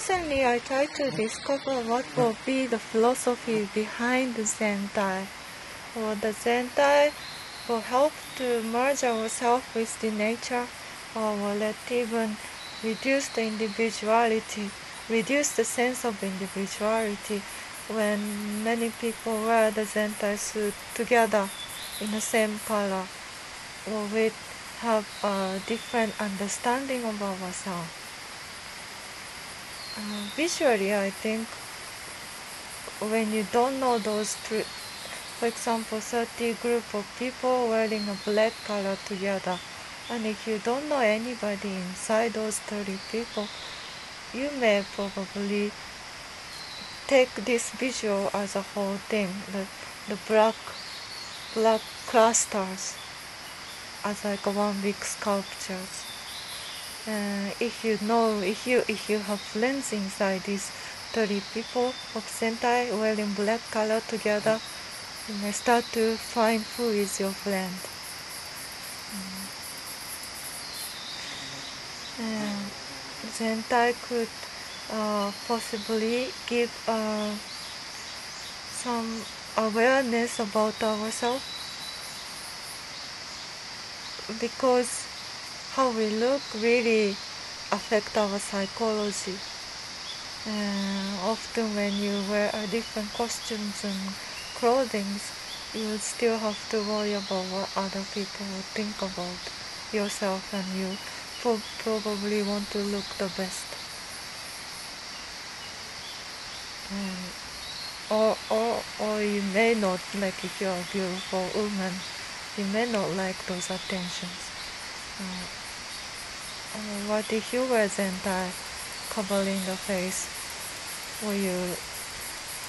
recently I tried to discover what will be the philosophy behind the Zentai. Or the Zentai will help to merge ourselves with the nature, or will it even reduce the individuality, reduce the sense of individuality when many people wear the Zentai suit together in the same color? Will we have a different understanding of ourselves? Visually, I think when you don't know those three, for example, 30 group of people wearing a black color together, and if you don't know anybody inside those 30 people, you may probably take this visual as a whole thing, the black clusters as like one big sculptures. If you have friends inside these 30 people of Sentai wearing black color together, you may start to find who is your friend. Sentai could possibly give some awareness about ourselves, because how we look really affect our psychology. Often when you wear different costumes and clothing, you still have to worry about what other people will think about yourself, and you probably want to look the best. Or you may not, like if you're a beautiful woman, you may not like those attentions. What if you wear Zentai covering the face? Will you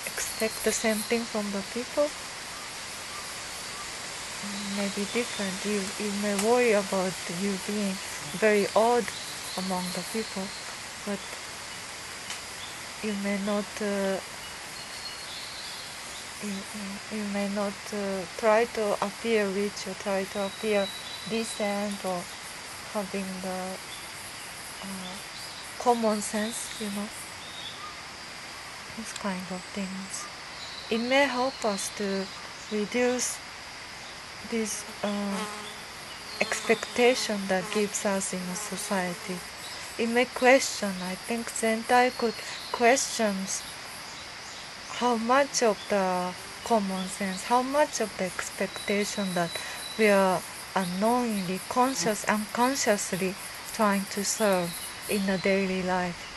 expect the same thing from the people? Maybe different. You may worry about you being very odd among the people, but you may not try to appear rich, or try to appear decent, or having the common sense, these kind of things. It may help us to reduce this expectation that gives us in a society. It may question, I think Zentai could question how much of the common sense, how much of the expectation that we are unknowingly, unconsciously trying to serve in a daily life.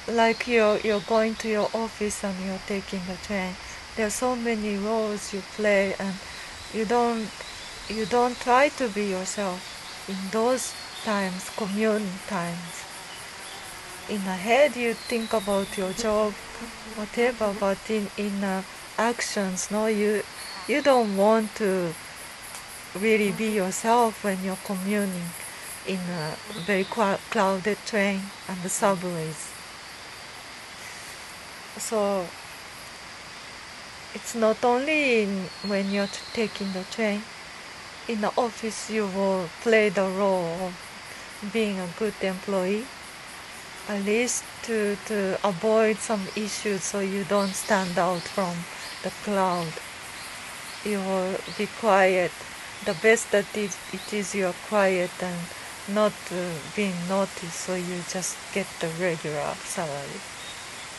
Like you're going to your office and you're taking a train. There are so many roles you play, and you don't try to be yourself in those times, commute times. In the head you think about your job, whatever, but in actions, no, you don't want to really be yourself when you're commuting in a very crowded train and the subways. So it's not only when you're taking the train. In the office you will play the role of being a good employee, at least to avoid some issues, so you don't stand out from the crowd. You will be quiet. The best that it is you're quiet and not being noticed, so you just get the regular salary.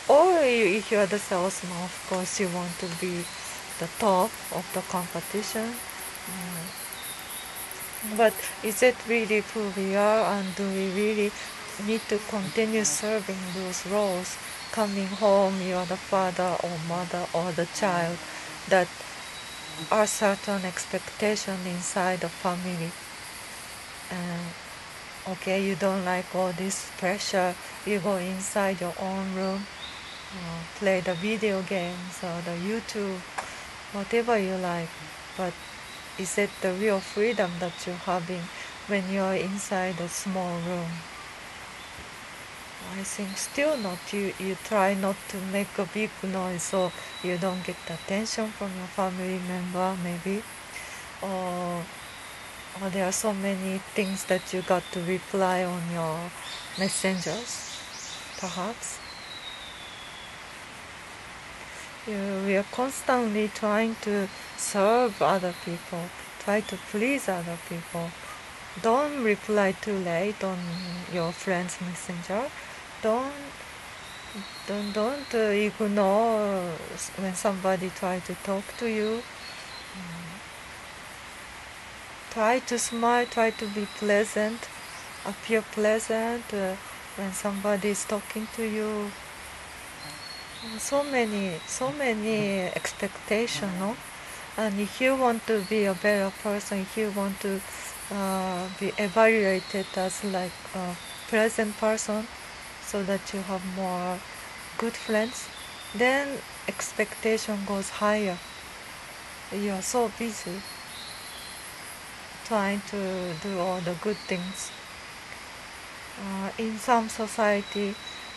Or if you are the salesman, of course you want to be the top of the competition. But is it really who we are, and do we really need to continue serving those roles? Coming home, you are the father or mother or the child, that are certain expectations inside the family. Okay, you don't like all this pressure, you go inside your own room, play the video games or the YouTube, whatever you like. But is it the real freedom that you're having when you're inside a small room? I think still not. You try not to make a big noise so you don't get the attention from your family member, maybe. Or there are so many things that you got to reply on your messengers. perhaps. We are constantly trying to serve other people, try to please other people. Don't reply too late on your friend's messenger. Don't ignore when somebody tries to talk to you. Try to smile, try to be pleasant, appear pleasant when somebody is talking to you. So many expectations, no? And if you want to be a better person, if you want to be evaluated as like a pleasant person, so that you have more good friends, then expectation goes higher. You are so busy trying to do all the good things. In some society,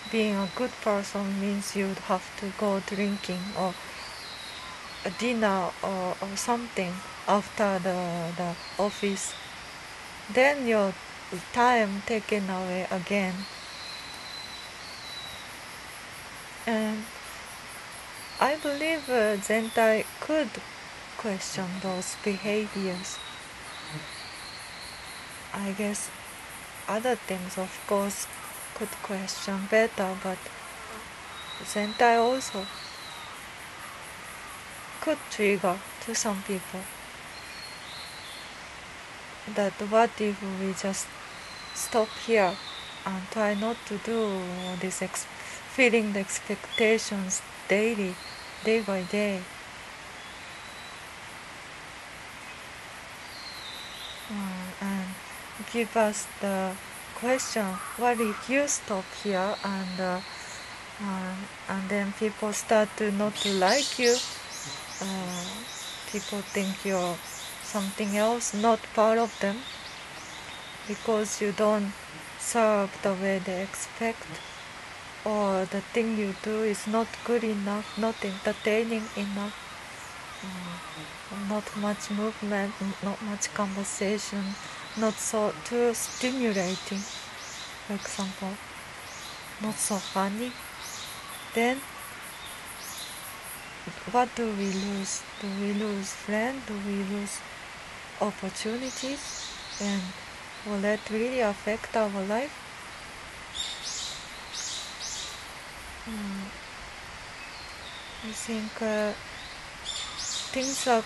being a good person means you'd have to go drinking or a dinner or something after the office. Then your time taken away again. And I believe Zentai could question those behaviors. I guess other things, of course, could question better, but Zentai also could trigger to some people that what if we just stop here and try not to do this feeling the expectations daily, day by day. And give us the question, what if you stop here and then people start to not to like you, people think you're something else, not part of them, because you don't serve the way they expect, or the thing you do is not good enough, not entertaining enough, not much movement, not much conversation, not so too stimulating, for example, not so funny. Then what do we lose? Do we lose friends? Do we lose opportunities? And will that really affect our life? I think things are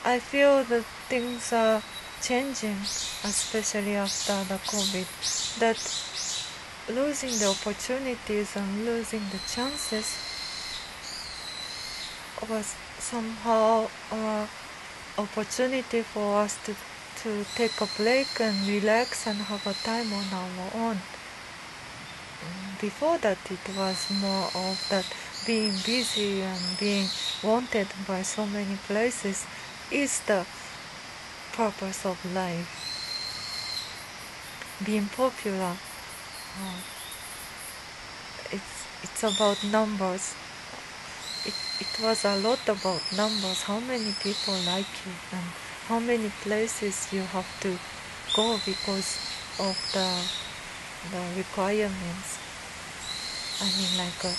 I feel that things are changing, especially after the COVID, that losing the opportunities and losing the chances was somehow an opportunity for us to take a break and relax and have a time on our own. Before that, it was more of that being busy and being wanted by so many places is the purpose of life. Being popular, it's about numbers. It was a lot about numbers, how many people like you and how many places you have to go because of the requirements. I mean, like the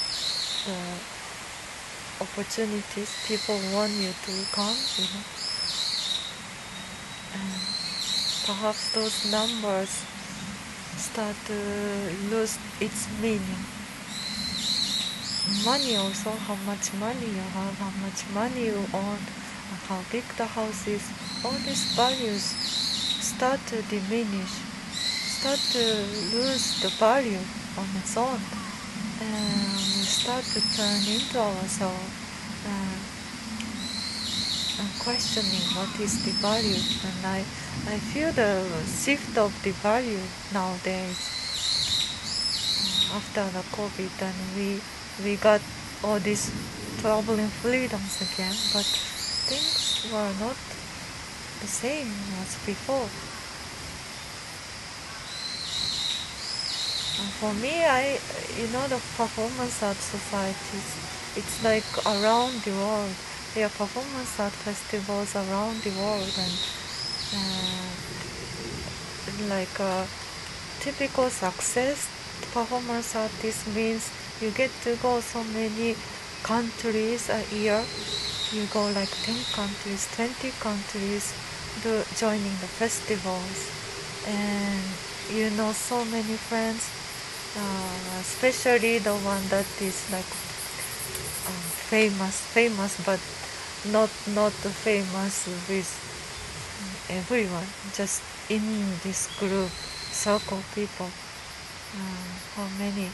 opportunities people want you to come, and perhaps those numbers start to lose its meaning. Money also, how much money you have, how much money you own, and how big the house is, all these values start to diminish, start to lose the value on its own, and we start to turn into ourselves and questioning what is the value. And I feel the shift of the value nowadays after the COVID, and we got all these traveling freedoms again, but things were not the same as before. And for me, the performance art societies, it's like around the world. There are performance art festivals around the world, and like a typical success performance artist means you get to go so many countries a year. You go like 10 countries, 20 countries joining the festivals, and you know so many friends, especially the one that is like famous, but not famous with everyone, just in this group circle people. How many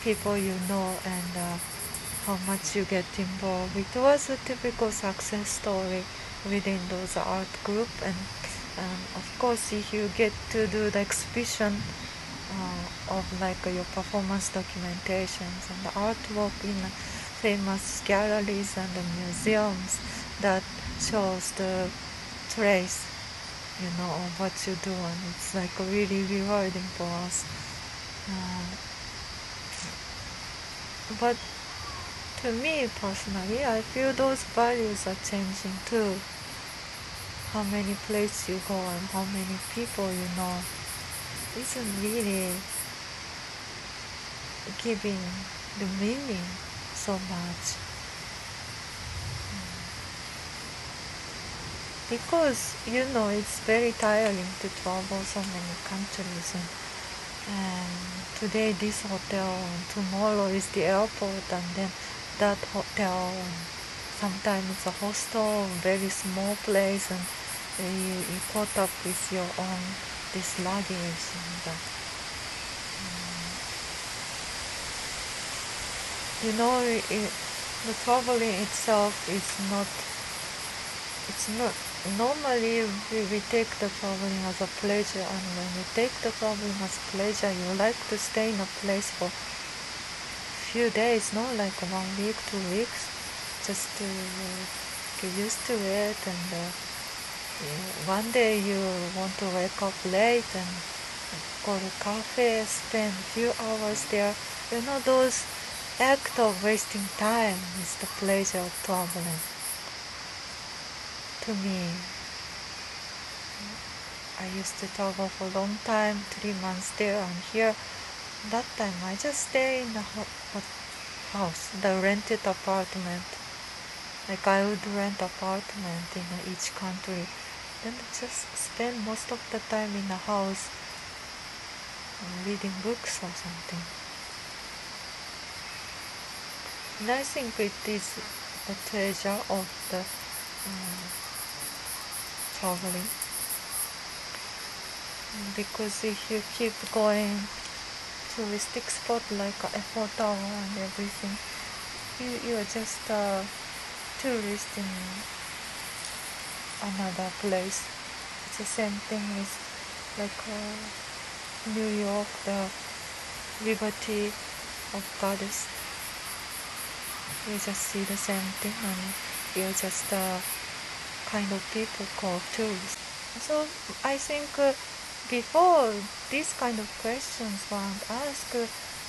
people you know, and how much you get involved. It was a typical success story within those art group, and of course if you get to do the exhibition of like your performance documentations and the artwork in famous galleries and the museums that shows the trace, you know, of what you do, and it's like really rewarding for us. But to me personally, I feel those values are changing too. How many places you go and how many people you know isn't really giving the meaning so much. Because you know it's very tiring to travel so many countries, and today this hotel and tomorrow is the airport, and then that hotel, and sometimes it's a hostel, very small place, and you caught up with your own this luggage, and you know the traveling itself is not, it's not normally we take the traveling as a pleasure, and when you take the traveling as pleasure, you like to stay in a place for few days, not like 1 week, 2 weeks, just to get used to it, and one day you want to wake up late and go to cafe, spend a few hours there. You know, those act of wasting time is the pleasure of traveling. To me, I used to travel for a long time, 3 months there and here. That time I just stay in the house, the rented apartment. Like I would rent apartment in each country, then just spend most of the time in the house reading books or something. And I think it is the treasure of the traveling. Because if you keep going touristic spot like Eiffel Tower and everything, you are just a tourist in another place. It's the same thing with like New York, the Liberty of Goddess. You just see the same thing, and you're just a kind of people called tourists. So I think before these kind of questions weren't asked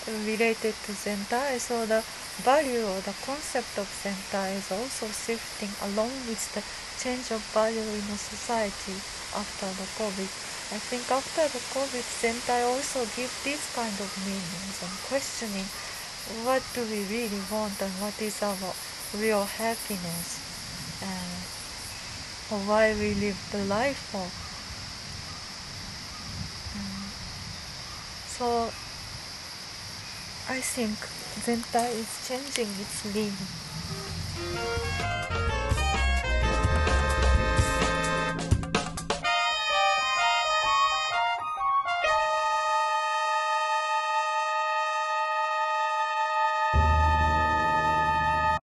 related to Zentai, so the value or the concept of Zentai is also shifting along with the change of value in a society after the COVID. I think after the COVID, Zentai also give these kind of meanings and questioning what do we really want and what is our real happiness, and why we live the life for. So I think Zentai is changing its meaning.